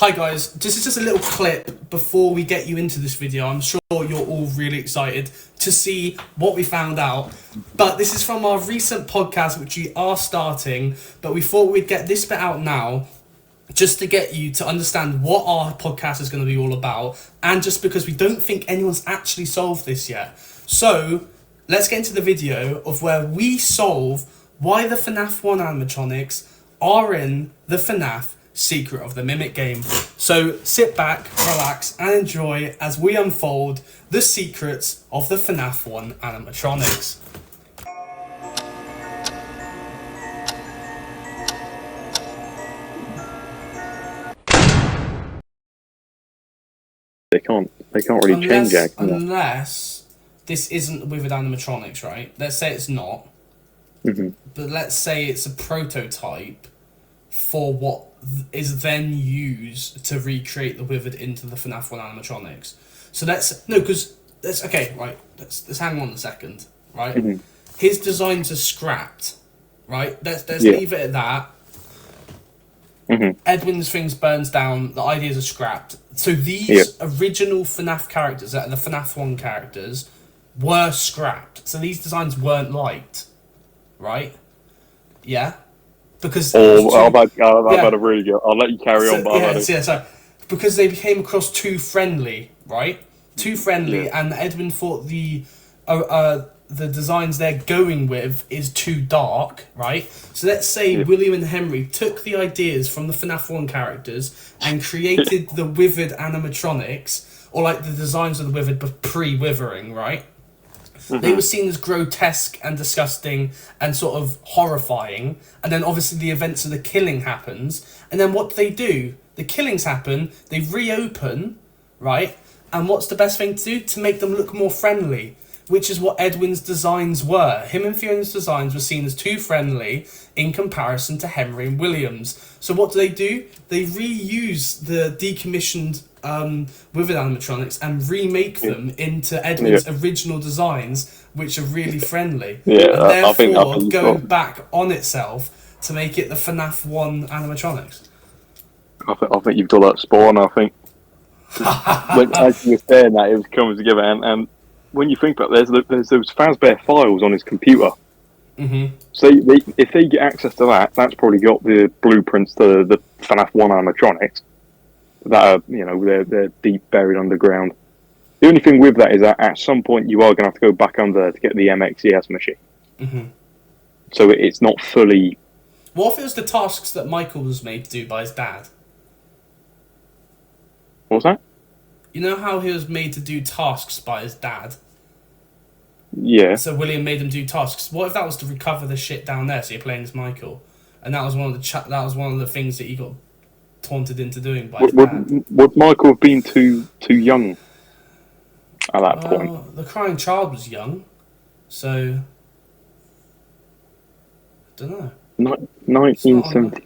Hi guys, this is just a little clip before we get you into this video. I'm sure you're all really excited to see what we found out. But this is from our recent podcast, which we are starting, but we thought we'd get this bit out now just to get you to understand what our podcast is going to be all about, and just because we don't think anyone's actually solved this yet. So, let's get into the video of where we solve why the FNAF 1 animatronics are in the FNAF Secret of the Mimic game. So sit back, relax, and enjoy as we unfold the secrets of the FNAF 1 animatronics. They can't really change it. Unless this isn't with animatronics, right? Let's say it's not. Mm-hmm. But let's say it's a prototype for what is then used to recreate the Withered into the FNAF 1 animatronics. So let's hang on a second, right? Mm-hmm. His designs are scrapped, right? Let's leave it at that. Mm-hmm. Edwin's things burns down, the ideas are scrapped. So these original FNAF characters, the FNAF 1 characters, were scrapped. So these designs weren't liked, right? Yeah? Because I've had a really good. I'll let you carry on, but so because they became across too friendly, right? Too friendly, and Edwin thought the designs they're going with is too dark, right? So let's say William and Henry took the ideas from the FNAF 1 characters and created the Withered animatronics, or like the designs of the Withered but pre-withering, right? Mm-hmm. They were seen as grotesque and disgusting and sort of horrifying. And then obviously the events of the killing happens. And then what do? The killings happen, they reopen, right? And what's the best thing to do? To make them look more friendly, which is what Edwin's designs were. Him and Fiona's designs were seen as too friendly in comparison to Henry and William's. So what do? They reuse the decommissioned Withered animatronics and remake them into Edwin's original designs, which are really friendly. Yeah, and therefore I think going back on itself to make it the FNAF 1 animatronics. I think you've done that spawn. I think as you were saying that, it was coming together, and when you think about it, there's those Fazbear files on his computer. Mm-hmm. So if they get access to that, that's probably got the blueprints to the FNAF 1 animatronics that are, they're deep buried underground. The only thing with that is that at some point you are going to have to go back under to get the MXES machine. Mm-hmm. So it's not fully. What if it was the tasks that Michael was made to do by his dad? What was that? You know how he was made to do tasks by his dad? Yeah. So William made him do tasks. What if that was to recover the shit down there? So you're playing as Michael, and that was one of the things that he got taunted into doing by his dad. Would Michael have been too young at that point? The crying child was young, so I don't know. 1970.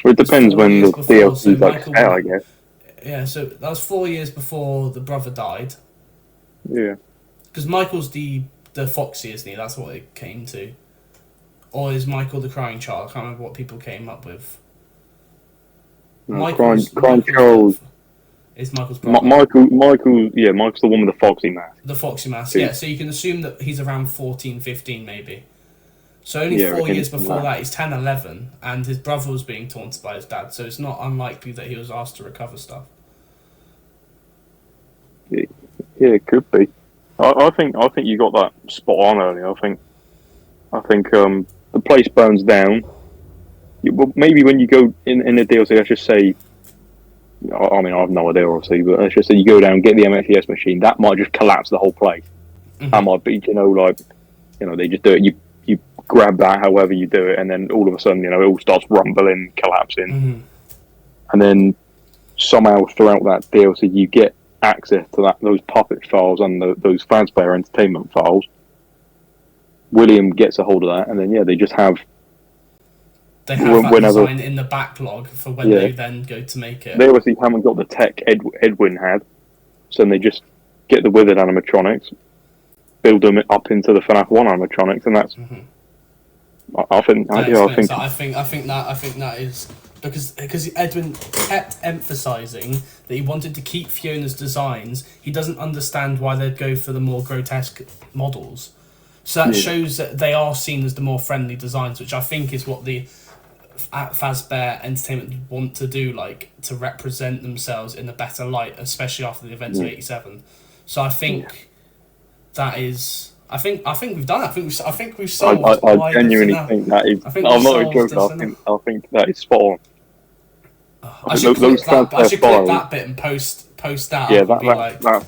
Well, it depends when the DLC's out, I guess. Yeah, so that was 4 years before the brother died. Yeah. Because Michael's the Foxy, isn't he? That's what it came to. Or is Michael the crying child? I can't remember what people came up with. No, crying child is Michael's brother. Michael's the one with the Foxy mask. The Foxy mask, yeah. So you can assume that he's around 14, 15 maybe. So only 4 years before that, he's 10, 11, and his brother was being taunted by his dad, so it's not unlikely that he was asked to recover stuff. Yeah, it could be. I think you got that spot on earlier. I think the place burns down. Maybe when you go in the DLC, let's just say, I mean, I have no idea obviously, but let's just say you go down, get the MXES machine, that might just collapse the whole place. Mm-hmm. That might be, they just do it. You grab that however you do it, and then all of a sudden, it all starts rumbling, collapsing, mm-hmm. and then somehow throughout that DLC you get access to those puppet files and those Fazbear Entertainment files. William gets a hold of that, and then they just have. They have that design in the backlog for when they then go to make it. They obviously haven't got the tech Edwin had, so then they just get the Withered animatronics, build them up into the FNAF 1 animatronics, and that's. Mm-hmm. I think that because Edwin kept emphasising that he wanted to keep Fiona's designs. He doesn't understand why they'd go for the more grotesque models. So that shows that they are seen as the more friendly designs, which I think is what the Fazbear Entertainment want to do, like to represent themselves in a better light, especially after the events of '87. So I think that is. I think we've done it. I think we've solved. I genuinely think that is. I'm not a joke. I think that is spot on. I should clip that bit and post that. Yeah, that's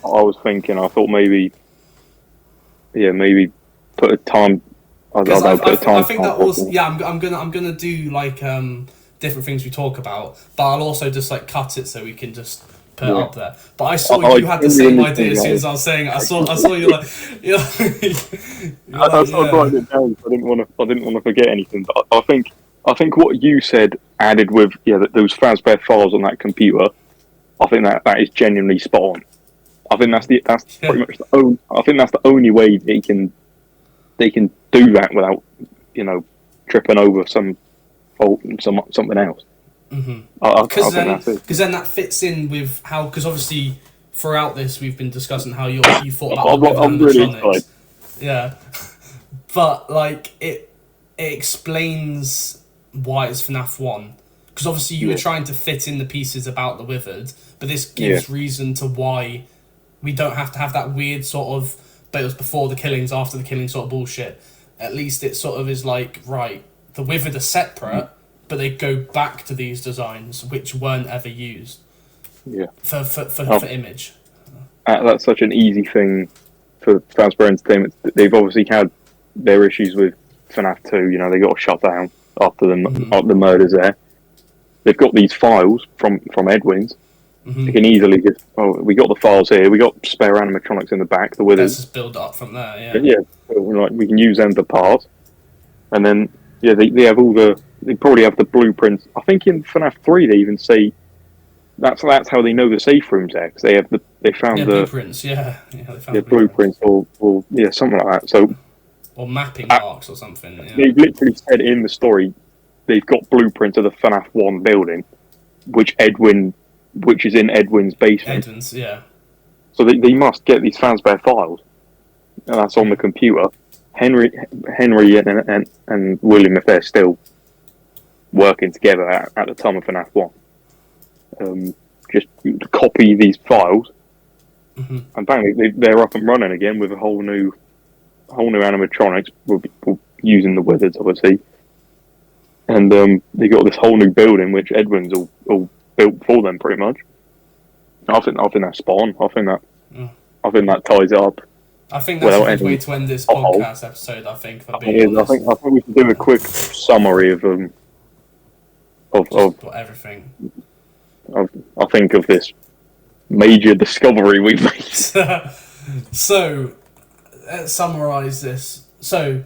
what I was thinking. I thought maybe put a time. I think that was I'm gonna do like different things we talk about, but I'll also just like cut it so we can just put it up there. But I saw you had the same idea as soon as I was saying it. I saw you like I wrote it down. I didn't want to forget anything. But I think what you said added with those Fazbear files on that computer. I think that is genuinely spot on. I think that's pretty much the only way they can do that without tripping over something else. Because then that fits in with how, because obviously throughout this we've been discussing how you thought about I'm really excited. Yeah, but like it explains why it's FNAF 1, because obviously you were trying to fit in the pieces about the Withered, but this gives reason to why we don't have to have that weird sort of, but it was before the killings, after the killings sort of bullshit. At least it sort of is like, right, the Withered are separate, but they go back to these designs which weren't ever used. Yeah. For image. That's such an easy thing for Fazbear Entertainment. They've obviously had their issues with FNAF 2. They got shut down after the murders there. They've got these files from Edwin's. They can easily just, we got the files here. We got spare animatronics in the back. The Withers. Let's just build up from there. Yeah. Like we can use them to pass, and then they have all the. They probably have the blueprints. I think in FNAF 3 they even say that's how they know the safe rooms there, because they found the blueprints. They found the blueprints or something like that. So or mapping marks or something. Yeah. They literally said in the story they've got blueprints of the FNAF 1 building, which is in Edwin's basement. So they must get these Fazbear files, and that's on the computer. Henry and William, if they're still working together at the time of FNAF 1, just copy these files, and bang, they're up and running again with a whole new animatronics. We're using the Withers, obviously, and they got this whole new building which Edwin's all built for them, pretty much. I think that's spot on. I think that ties it up. I think that's a good way to end this podcast episode. I think we should do a quick summary of everything. I think of this major discovery we've made. So, let's summarise this. So,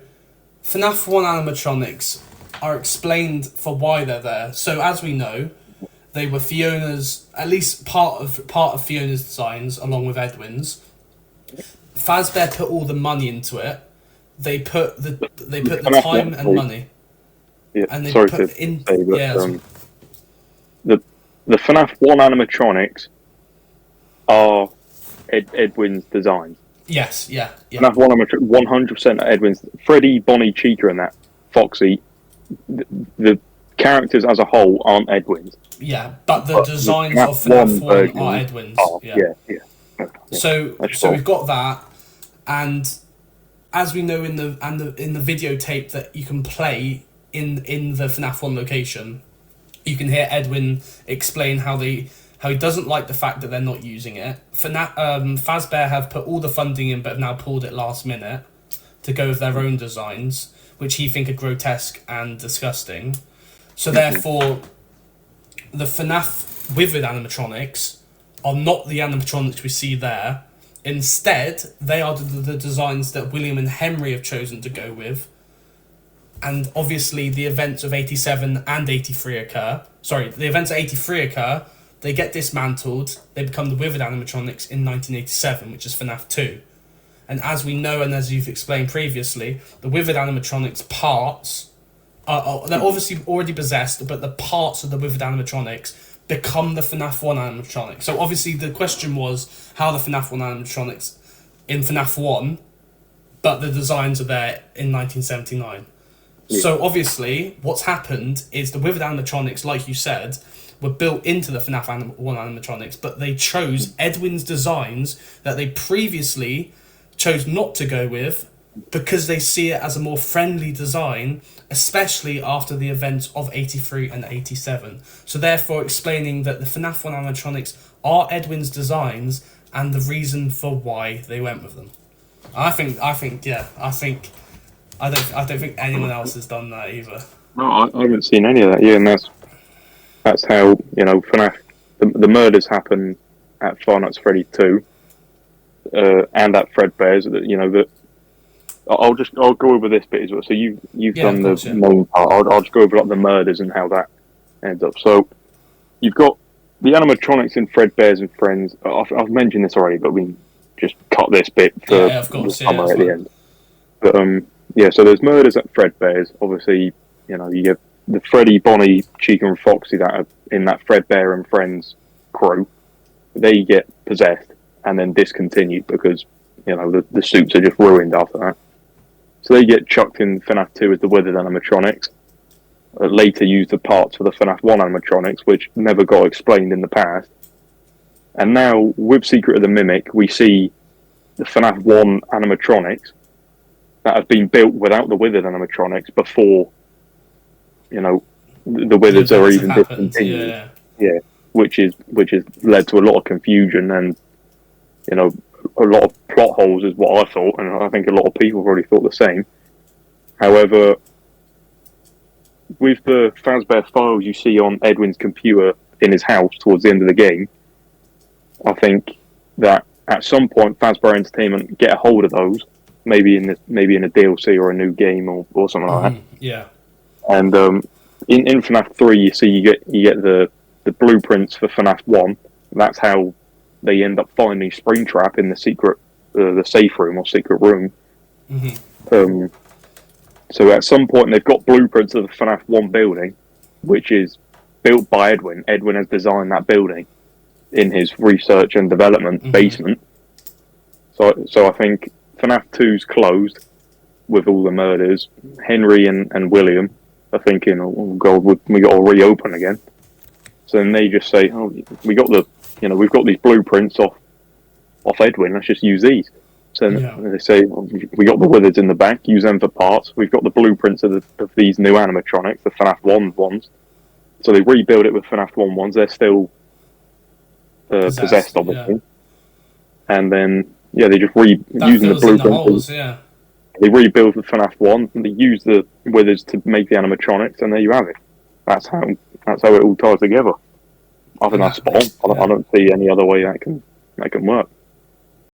FNAF 1 animatronics are explained for why they're there. So, as we know, they were Fiona's, at least part of Fiona's designs, along with Edwin's. Fazbear put all the money into it. They put the time and money. Yeah, and they put in. The FNAF 1 animatronics are Edwin's designs. Yes, yeah. FNAF 1 animatronics, 100% Edwin's. Freddy, Bonnie, Chica, and that Foxy. The characters as a whole aren't Edwin's. Yeah, but the designs of FNAF 1 are Edwin's. Yeah. So we've got that, and as we know in the videotape that you can play in the FNAF 1 location, you can hear Edwin explain how he doesn't like the fact that they're not using it. Fazbear have put all the funding in, but have now pulled it last minute to go with their own designs, which he think are grotesque and disgusting. So therefore, the FNAF Withered animatronics are not the animatronics we see there. Instead, they are the designs that William and Henry have chosen to go with. And obviously, the events of 87 and 83 occur. Sorry, the events of 83 occur. They get dismantled. They become the Withered animatronics in 1987, which is FNAF 2. And as we know, and as you've explained previously, the Withered animatronics parts they're obviously already possessed, but the parts of the withered animatronics become the FNAF 1 animatronics. So obviously the question was how the FNAF 1 animatronics in FNAF 1, but the designs are there in 1979. Yeah. So obviously what's happened is the withered animatronics, like you said, were built into the FNAF 1 animatronics, but they chose Edwin's designs that they previously chose not to go with because they see it as a more friendly design, especially after the events of 83 and 87. So therefore explaining that the FNAF 1 animatronics are Edwin's designs and the reason for why they went with them. I don't think anyone else has done that either. No, I haven't seen any of that. Yeah, and that's how, you know, FNAF. The murders happen at Five Nights at Freddy 2, and at Fredbear's. You know that. I'll go over this bit as well. So you've done the main part. I'll just go over like the murders and how that ends up. So you've got the animatronics in Fredbear's and Friends. I've mentioned this already, but we can just cut this bit for the summary at the end. But yeah, so there's murders at Fredbear's. Obviously, you know, you get the Freddy, Bonnie, Chica, and Foxy that are in that Fredbear and Friends crew. They get possessed and then discontinued because, you know, the suits are just ruined after that. So they get chucked in FNAF 2 as the withered animatronics. Later used the parts for the FNAF 1 animatronics, which never got explained in the past. And now, with Secret of the Mimic, we see the FNAF 1 animatronics that have been built without the withered animatronics before, you know, the withers are even discontinued. Yeah, which has led to a lot of confusion and, you know, a lot of plot holes is what I thought, and I think a lot of people have already thought the same. However, with the Fazbear files you see on Edwin's computer in his house towards the end of the game, I think that at some point Fazbear Entertainment get a hold of those, maybe in a DLC or a new game or something like that. Yeah. And in FNAF 3, you see you get the blueprints for FNAF 1. That's how they end up finding Springtrap in the secret, the safe room or secret room. Mm-hmm. So at some point they've got blueprints of the FNAF 1 building, which is built by Edwin. Edwin has designed that building in his research and development basement. So I think FNAF 2's closed with all the murders. Henry and William are thinking, oh God, we got to reopen again. So then they just say, oh, we've got these blueprints off Edwin. Let's just use these. So they say, well, we got the withers in the back. Use them for parts. We've got the blueprints of these new animatronics, the FNAF 1 ones. So they rebuild it with FNAF 1 ones. They're still possessed, obviously. Yeah. And then they just using the blueprints. They rebuild the FNAF 1 and they use the withers to make the animatronics, and there you have it. That's how it all ties together. I think that's spot on. I don't see any other way that can work.